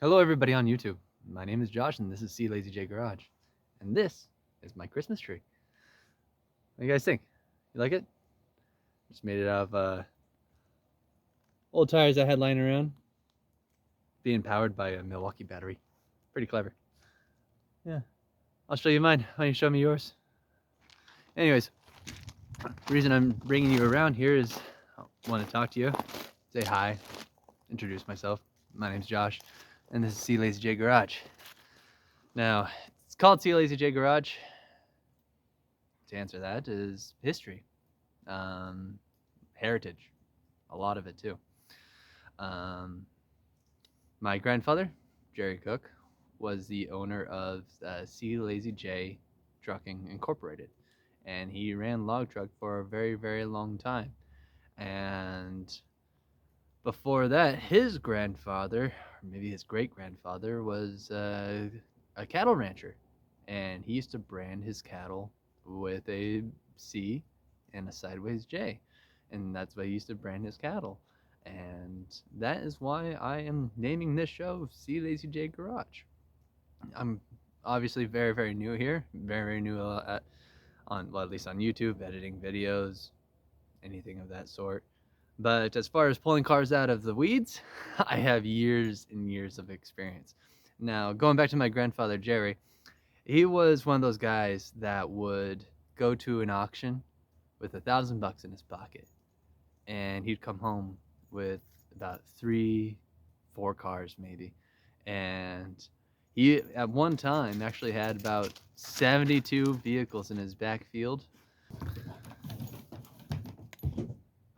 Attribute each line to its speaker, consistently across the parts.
Speaker 1: Hello everybody on YouTube. My name is Josh and this is C Lazy J Garage. And this is my Christmas tree. What do you guys think? You like it? Just made it out of old tires I had lying around. Being powered by a Milwaukee battery. Pretty clever. Yeah. I'll show you mine. Why don't you show me yours? Anyways, the reason I'm bringing you around here is I want to talk to you, say hi, introduce myself. My name's Josh, and this is C Lazy J Garage. Now, it's called C Lazy J Garage. To answer that is history, heritage, a lot of it too. My grandfather, Jerry Cook, was the owner of C Lazy J Trucking Incorporated, and he ran log truck for a very, very long time. And before that, his grandfather, or maybe his great-grandfather, was a cattle rancher, and he used to brand his cattle with a C and a sideways J, and that's why he used to brand his cattle. And that is why I am naming this show C Lazy J Garage. I'm obviously very, very new here, very, very new at least on YouTube, editing videos, anything of that sort. But as far as pulling cars out of the weeds, I have years and years of experience. Now, going back to my grandfather, Jerry, he was one of those guys that would go to an auction with $1,000 in his pocket, and he'd come home with about 3-4 cars maybe. And he, at one time, actually had about 72 vehicles in his backfield.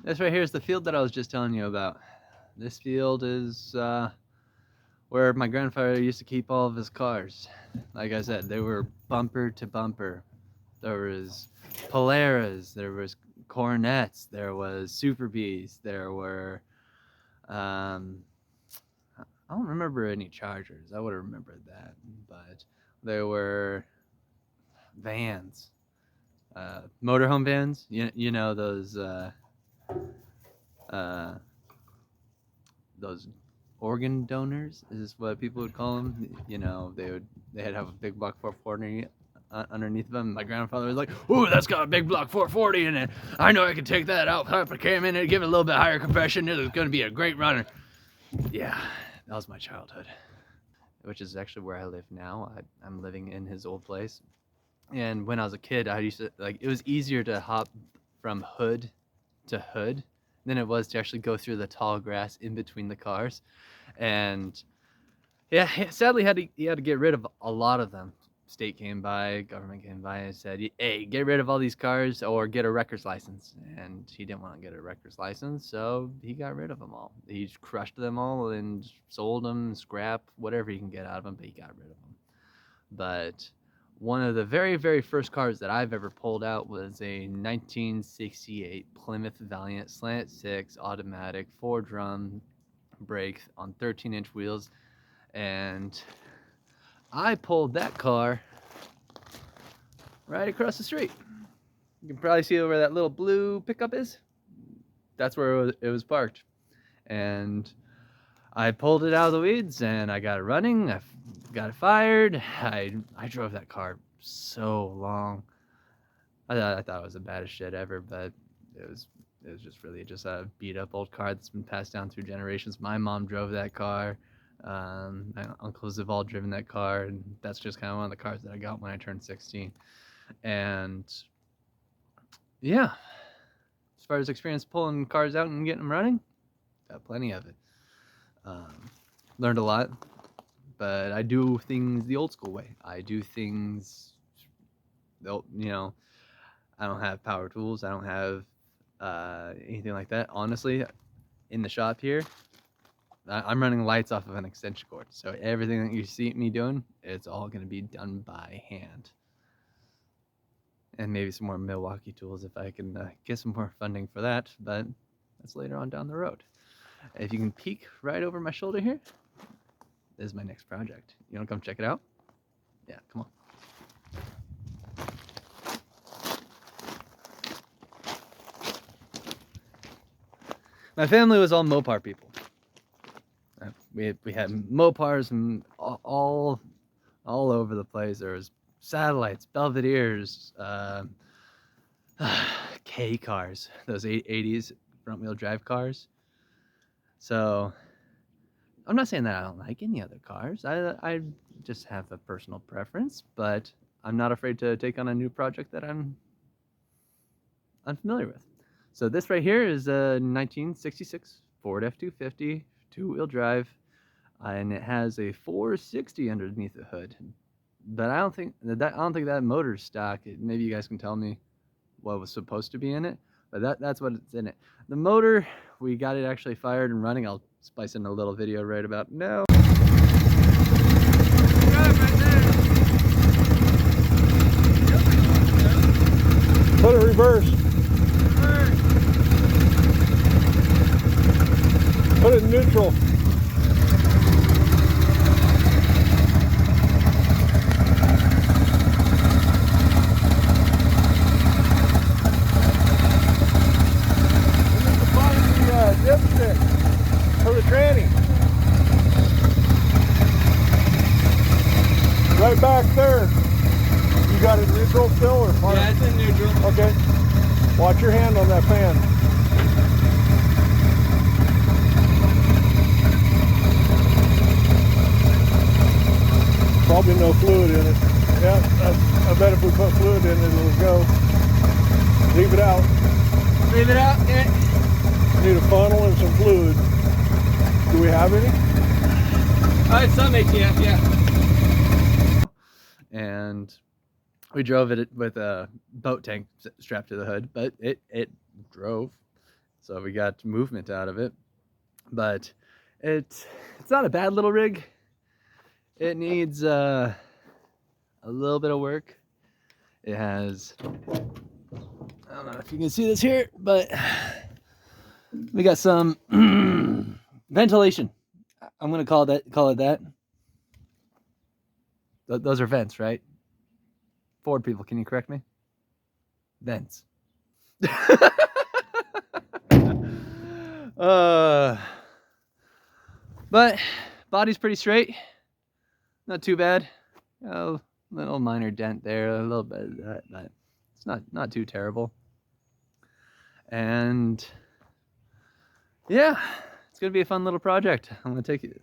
Speaker 1: This right here is the field that I was just telling you about. This field is where my grandfather used to keep all of his cars. Like I said, they were bumper to bumper. There was Poleras, there was Coronets, there was Super Bs, there were I don't remember any Chargers. I would have remembered that, but there were vans, motorhome vans. You know those organ donors is what people would call them. You know, they'd have a big block 440 underneath them. My grandfather was like, "Ooh, that's got a big block 440 in it. I know I can take that out, put a cam in it, give it a little bit higher compression. It's going to be a great runner." Yeah, that was my childhood, which is actually where I live now. I'm living in his old place. And when I was a kid, I used to, like, it was easier to hop from hood to hood than it was to actually go through the tall grass in between the cars. And yeah, sadly he had to get rid of a lot of them. State came by, government came by and said, "Hey, get rid of all these cars or get a wrecker's license." And he didn't want to get a wrecker's license, so he got rid of them all. He crushed them all and sold them, scrap, whatever he can get out of them, but he got rid of them. But one of the very, very first cars that I've ever pulled out was a 1968 Plymouth Valiant Slant 6 automatic 4-drum brake on 13-inch wheels. And I pulled that car right across the street. You can probably see where that little blue pickup is. That's where it was parked. And I pulled it out of the weeds and I got it running. I got it fired. I drove that car so long. I thought it was the baddest shit ever, but it was just really just a beat up old car that's been passed down through generations. My mom drove that car. My uncles have all driven that car, and that's just kind of one of the cars that I got when I turned 16. And yeah, as far as experience pulling cars out and getting them running, got plenty of it. Learned a lot, but I do things the old school way. I do things, you know, I don't have power tools. I don't have anything like that. Honestly, in the shop here, I'm running lights off of an extension cord. So everything that you see me doing, it's all going to be done by hand. And maybe some more Milwaukee tools if I can get some more funding for that, but that's later on down the road. If you can peek right over my shoulder here, this is my next project. You want to come check it out? Yeah, come on. My family was all Mopar people. We had Mopars and all over the place. There was Satellites, Belvederes, K cars, those 80s front wheel drive cars. So I'm not saying that I don't like any other cars. I just have a personal preference, but I'm not afraid to take on a new project that I'm unfamiliar with. So this right here is a 1966 Ford F-250 two-wheel drive, and it has a 460 underneath the hood. But I don't think that motor's stock. Maybe you guys can tell me what was supposed to be in it, but that's what it's in it. The motor, we got it actually fired and running. I'll spice in a little video right about now.
Speaker 2: Put it reverse. Put it in neutral. Dipstick for the tranny. Right back there. You got it neutral still or far?
Speaker 1: Yeah, it's in neutral.
Speaker 2: Okay. Watch your hand on that fan. Probably no fluid in it. Yeah, I bet if we put fluid in it, it'll go. Leave it out.
Speaker 1: Leave it out. Yeah.
Speaker 2: Need a funnel and some fluid. Do we have any?
Speaker 1: It's some ATF, yeah. And we drove it with a boat tank strapped to the hood, but it drove, so we got movement out of it. But it's not a bad little rig. It needs a little bit of work. It has, I don't know if you can see this here, but we got some ventilation. I'm gonna call it that. Those are vents, right? Ford people, can you correct me? Vents. But body's pretty straight. Not too bad. A little minor dent there, a little bit of that, but it's not too terrible. And yeah, it's gonna be a fun little project. I'm gonna take you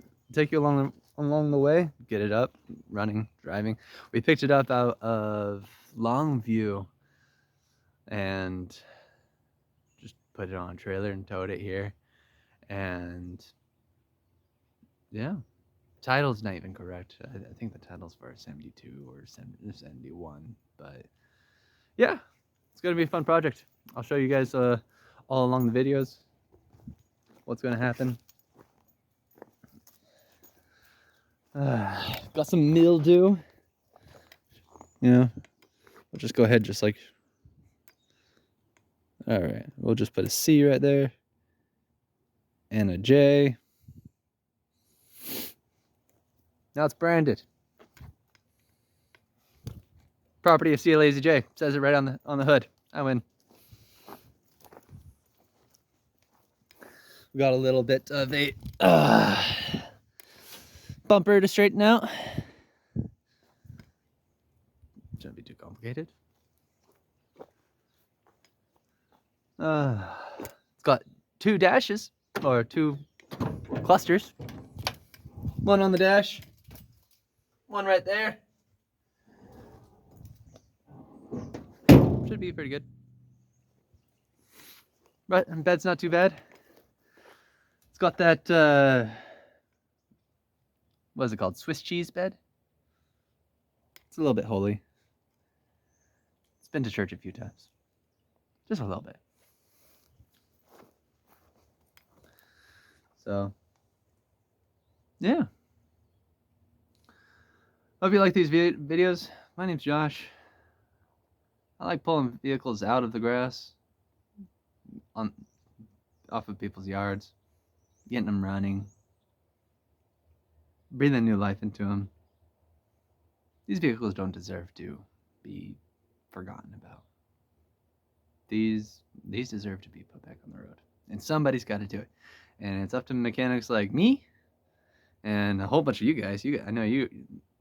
Speaker 1: along the way, get it up, running, driving. We picked it up out of Longview and just put it on a trailer and towed it here. And yeah, title's not even correct. I think the title's for 72 or 71, but yeah, it's gonna be a fun project. I'll show you guys all along the videos what's gonna happen. Got some mildew. Yeah, we'll just go ahead, just like, all right, we'll just put a C right there and a J. Now it's branded. Property of C. Lazy J. Says it right on the hood. I win. We got a little bit of a bumper to straighten out. Shouldn't be too complicated. It's got two dashes, or two clusters. One on the dash, one right there. Should be pretty good. But bed's not too bad. It's got that, what is it called? Swiss cheese bed? It's a little bit holy. It's been to church a few times. Just a little bit. So, yeah. Hope you like these videos. My name's Josh. I like pulling vehicles out of the grass, off of people's yards, getting them running, breathing new life into them. These vehicles don't deserve to be forgotten about. These deserve to be put back on the road, and somebody's got to do it. And it's up to mechanics like me And a whole bunch of you guys, I know a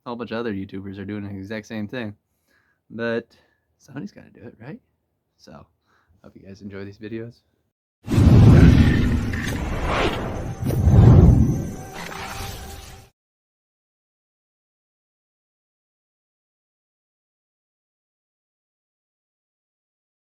Speaker 1: whole bunch of other YouTubers are doing the exact same thing. But somebody's got to do it, right? So, hope you guys enjoy these videos.